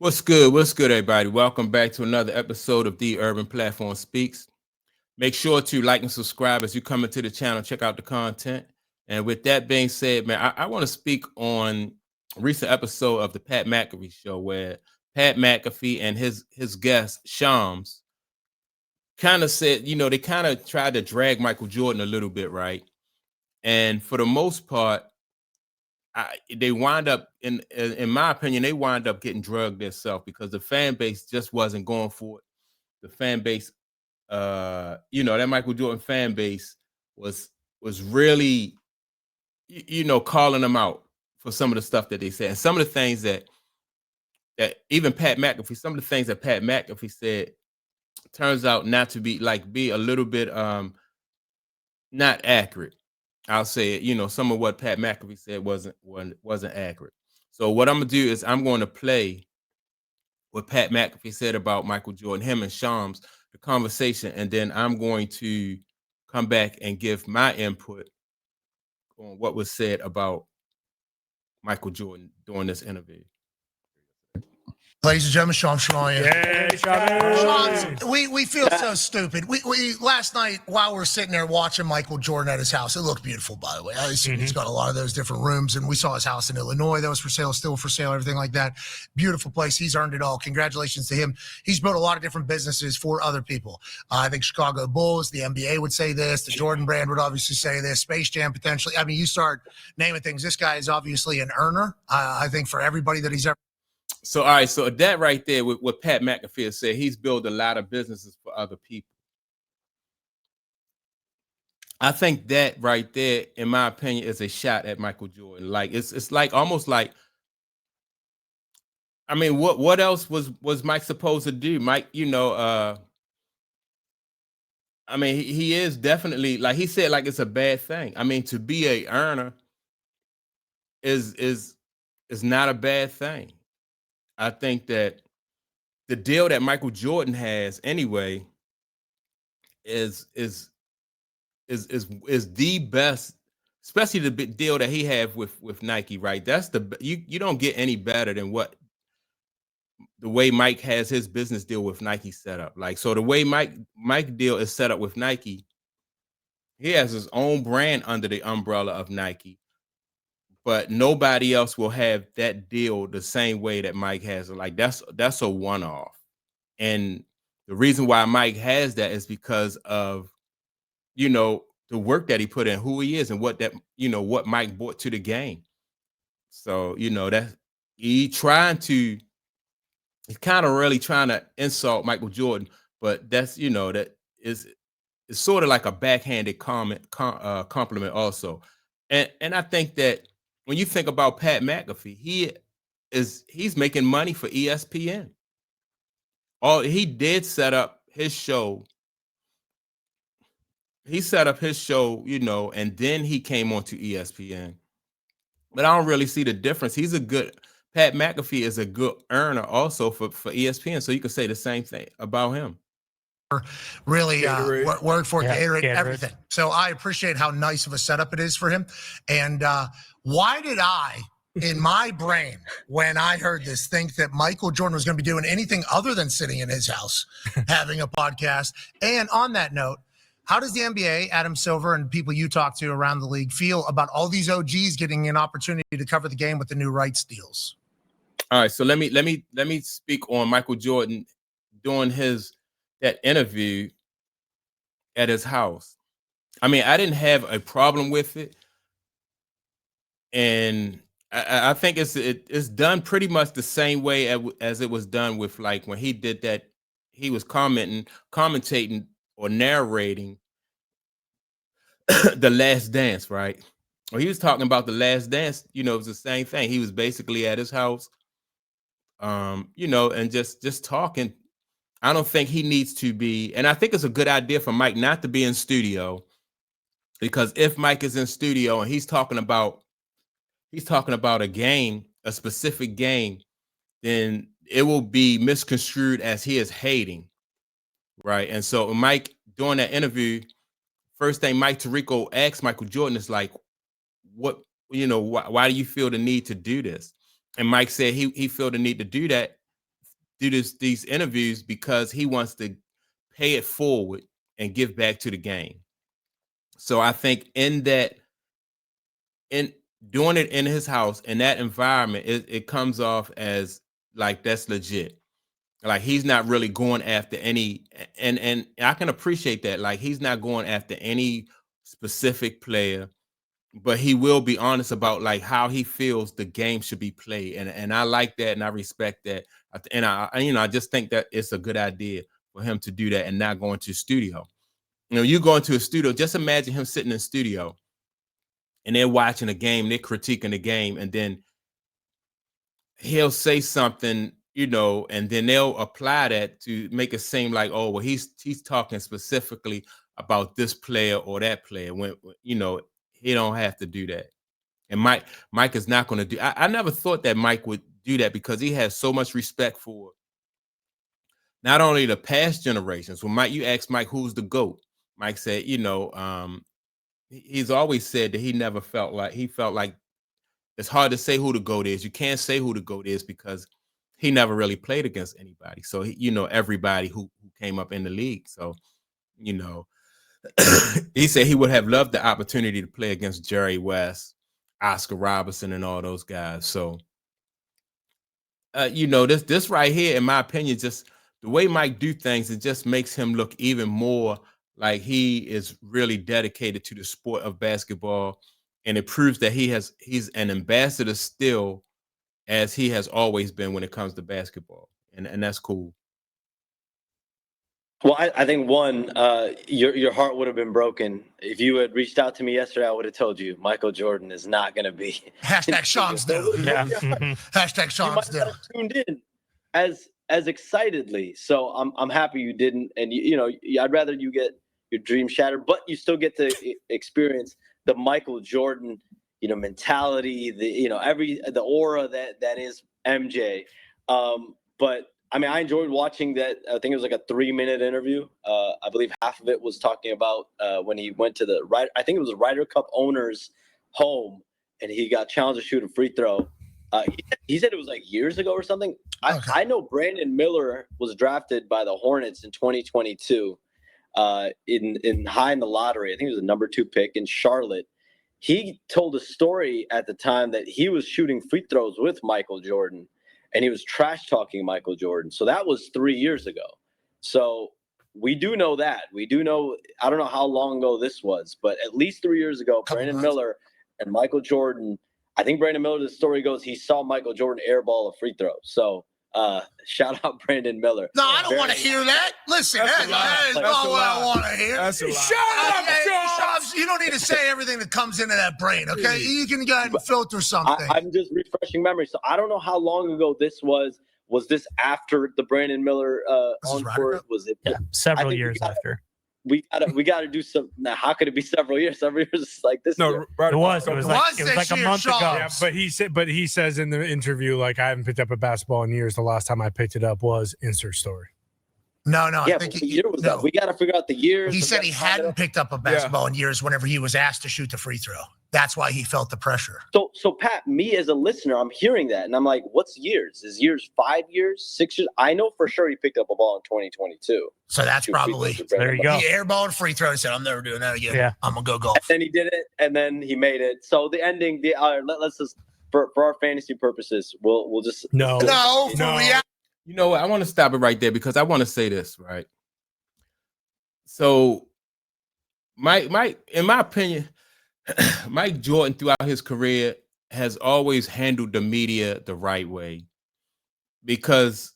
What's good? What's good, everybody? Welcome back to another episode of The Urban Platform Speaks. Make sure to like and subscribe as you come into the channel. Check out the content. And with that being said, man, I want to speak on a recent episode of the Pat McAfee show where Pat McAfee and his guest Shams kind of said, they kind of tried to drag Michael Jordan a little bit, right? And for the most part, they wind up in my opinion, they wind up getting drugged themselves because the fan base just wasn't going for it. The fan base, that Michael Jordan fan base was really, calling them out for some of the stuff that they said, and some of the things that even Pat McAfee, some of the things that Pat McAfee said turns out not to be a little bit not accurate. I'll say it. Some of what Pat McAfee said wasn't accurate. So what I'm gonna do is I'm going to play what Pat McAfee said about Michael Jordan, him and Shams, the conversation, and then I'm going to come back and give my input on what was said about Michael Jordan during this interview. Ladies and gentlemen, Sean Shania. Yay, Sean, we feel so stupid. We last night while we're sitting there watching Michael Jordan at his house, it looked beautiful, by the way. I assume he's got a lot of those different rooms, and we saw his house in Illinois that was for sale, still for sale, everything like that. Beautiful place. He's earned it all. Congratulations to him. He's built a lot of different businesses for other people. I think Chicago Bulls, the NBA would say this, the Jordan brand would obviously say this, Space Jam potentially. I mean, you start naming things. This guy is obviously an earner. I think for everybody that he's ever. So, all right, so that right there, with what Pat McAfee said, he's built a lot of businesses for other people. I think that right there, in my opinion, is a shot at Michael Jordan. Like it's like almost like, I mean, what else was Mike supposed to do? Mike, I mean, he is definitely, like he said, like it's a bad thing. I mean, to be a earner is not a bad thing. I think that the deal that Michael Jordan has anyway is the best, especially the big deal that he had with Nike, right? That's you don't get any better than what the way Mike has his business deal with Nike set up. Like, so the way Mike deal is set up with Nike, he has his own brand under the umbrella of Nike. But nobody else will have that deal the same way that Mike has it. Like that's a one-off. And the reason why Mike has that is because of, the work that he put in, who he is, and what Mike brought to the game. So, that he's kind of really trying to insult Michael Jordan, but that's, that is it's sort of like a backhanded compliment also. And I think that when you think about Pat McAfee, he's making money for ESPN. He did set up his show. He set up his show, and then he came on to ESPN. But I don't really see the difference. Pat McAfee is a good earner also for ESPN. So you could say the same thing about him. Really work for Gatorade, everything. So I appreciate how nice of a setup it is for him. And why did I, in my brain, when I heard this, think that Michael Jordan was going to be doing anything other than sitting in his house having a podcast? And on that note, how does the NBA, Adam Silver, and people you talk to around the league feel about all these OGs getting an opportunity to cover the game with the new rights deals? All right, so let me speak on Michael Jordan doing that interview at his house. I mean, I didn't have a problem with it, and I think it's done pretty much the same way as it was done with, like, when he did that. He was commentating or narrating The Last Dance, right? Well, he was talking about The Last Dance. It was the same thing. He was basically at his house, and just talking. I don't think he needs to be, and I think it's a good idea for Mike not to be in studio, because if Mike is in studio and he's talking about a game, a specific game, then it will be misconstrued as he is hating, right? And so Mike, during that interview, first thing Mike Tirico asked Michael Jordan is like, what, why do you feel the need to do this? And Mike said he felt the need to do that do these interviews because he wants to pay it forward and give back to the game. So I think in doing it in his house in that environment, it comes off as like that's legit. Like he's not really going after any, and I can appreciate that. Like he's not going after any specific player, but he will be honest about like how he feels the game should be played, and I like that and I respect that, and I just think that it's a good idea for him to do that and not going to a studio. You go into a studio, just imagine him sitting in a studio and they're watching a game, they're critiquing the game, and then he'll say something, and then they'll apply that to make it seem like, oh, well, he's talking specifically about this player or that player when he don't have to do that. And Mike is not going to do. I never thought that Mike would do that because he has so much respect for not only the past generations. When you ask Mike who's the GOAT, Mike said, he's always said that he felt like it's hard to say who the GOAT is. You can't say who the GOAT is because he never really played against anybody. So everybody who came up in the league. So he said he would have loved the opportunity to play against Jerry West, Oscar Robertson, and all those guys. So this right here, in my opinion, just the way Mike do things, it just makes him look even more like he is really dedicated to the sport of basketball, and it proves that he's an ambassador still, as he has always been when it comes to basketball, and that's cool. Well, I think your heart would have been broken if you had reached out to me yesterday. I would have told you Michael Jordan is not going to be hashtag Sean's do. Yeah. Hashtag Sean's do. Tuned in as excitedly. So I'm happy you didn't, and I'd rather you get your dream shattered, but you still get to experience the Michael Jordan, mentality, the aura that is MJ. But I mean, I enjoyed watching that. I think it was like a 3-minute interview. I believe half of it was talking about when he went to I think it was the Ryder Cup owner's home, and he got challenged to shoot a free throw. He said it was like years ago or something. Okay. I know Brandon Miller was drafted by the Hornets in 2022 in high in the lottery. I think it was the number 2 pick in Charlotte. He told a story at the time that he was shooting free throws with Michael Jordan, and he was trash talking Michael Jordan. So that was 3 years ago. So we do know that. We do know, I don't know how long ago this was, but at least 3 years ago, Brandon Miller and Michael Jordan, I think Brandon Miller, the story goes, he saw Michael Jordan airball a free throw. So shout out Brandon Miller. No, I don't want to hear that. Listen, that is not what I want to hear. That's a lie. Shut up, you don't need to say everything that comes into that brain, okay? You can go ahead and filter something. I'm just refreshing memory. So I don't know how long ago this was. Was this after the Brandon Miller encore? Was it several years after? We gotta do some. Now, how could it be several years? Several years is like this. No, right, it was like a month ago. Yeah, but he says in the interview, like, I haven't picked up a basketball in years. The last time I picked it up was insert story. No, yeah, I think what year was that? We got to figure out the years. He said he hadn't picked up a basketball in years whenever he was asked to shoot the free throw. That's why he felt the pressure. So Pat, me as a listener, I'm hearing that, and I'm like, what's years? Is years 5 years, 6 years? I know for sure he picked up a ball in 2022. So that's probably there you go. He airballed free throw and said, "I'm never doing that again. Yeah. I'm gonna go golf." And then he did it, and then he made it. So the ending, let's just for our fantasy purposes, we'll just no. You know what? I want to stop it right there because I want to say this, right? So, Mike, in my opinion, Mike Jordan throughout his career has always handled the media the right way, because,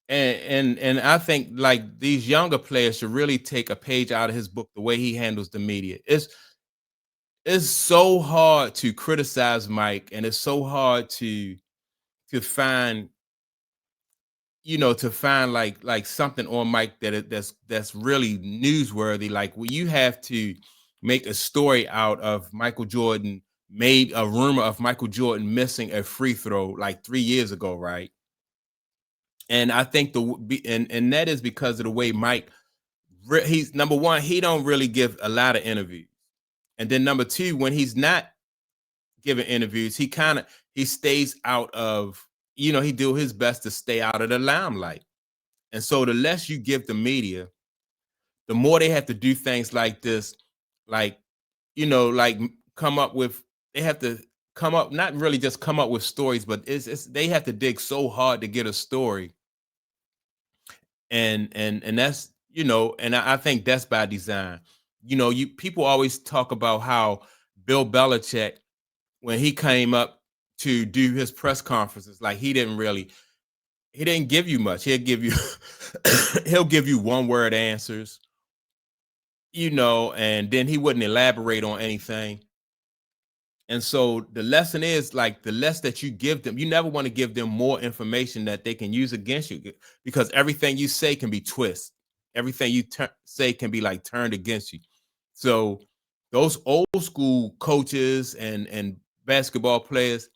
and I think like these younger players should really take a page out of his book, the way he handles the media. It's so hard to criticize Mike, and it's so hard to find like something on Mike that's really newsworthy. Like, when you have to make a story out of Michael Jordan, made a rumor of Michael Jordan missing a free throw like 3 years ago, right? And I think and that is because of the way Mike, he's number one, he don't really give a lot of interviews, and then number two, when he's not giving interviews, he stays out of he do his best to stay out of the limelight. And so the less you give the media, the more they have to do things like this, like, like come up with, they have to come up, not really just come up with stories, but they have to dig so hard to get a story. And that's, and I think that's by design. People always talk about how Bill Belichick, when he came up to do his press conferences, like he didn't give you much. He'll give you one word answers, and then he wouldn't elaborate on anything. And so the lesson is, like, the less that you give them, you never want to give them more information that they can use against you, because everything you say can be twisted. Everything you say can be like turned against you. So those old school coaches and basketball players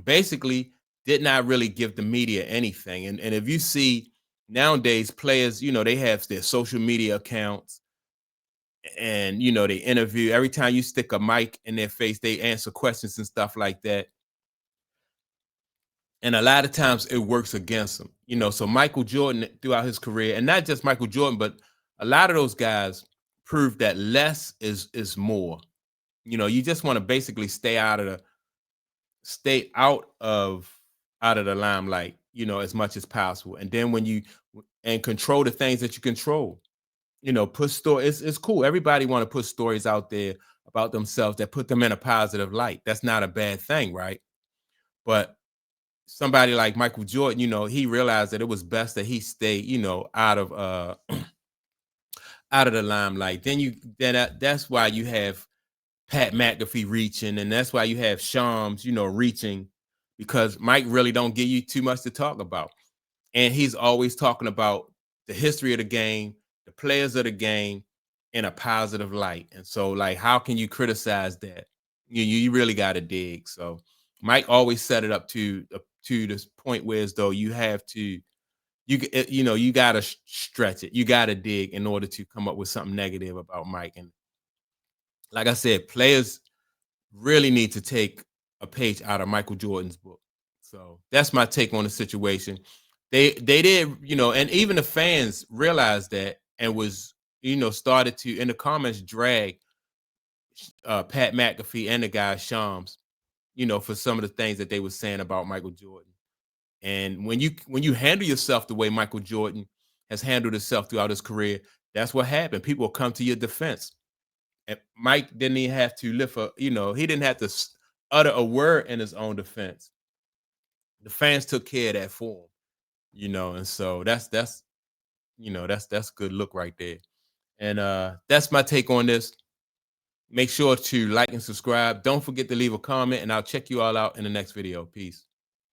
basically did not really give the media anything. And if you see nowadays, players, they have their social media accounts, and they interview. Every time you stick a mic in their face, they answer questions and stuff like that. And a lot of times it works against them. So Michael Jordan, throughout his career, and not just Michael Jordan, but a lot of those guys proved that less is more. You just want to basically stay out of the limelight, as much as possible. And then when you control the things that you control, put stories. It's cool. Everybody want to put stories out there about themselves that put them in a positive light. That's not a bad thing, right? But somebody like Michael Jordan, he realized that it was best that he stay, out of out of the limelight. That's why you have Pat McAfee reaching, and that's why you have Shams, reaching, because Mike really don't give you too much to talk about. And he's always talking about the history of the game, the players of the game, in a positive light. And so, like, how can you criticize that? You really got to dig. So Mike always set it up to this point where, as though you have to, you got to stretch it. You got to dig in order to come up with something negative about Mike. And like I said, players really need to take a page out of Michael Jordan's book. So that's my take on the situation. They did, and even the fans realized that, and was, started to, in the comments, drag Pat McAfee and the guy Shams, for some of the things that they were saying about Michael Jordan. And when you handle yourself the way Michael Jordan has handled himself throughout his career, that's what happened. People will come to your defense. And Mike didn't even have to he didn't have to utter a word in his own defense. The fans took care of that for him, and so that's good look right there. And that's my take on this. Make sure to like and subscribe. Don't forget to leave a comment, and I'll check you all out in the next video. Peace.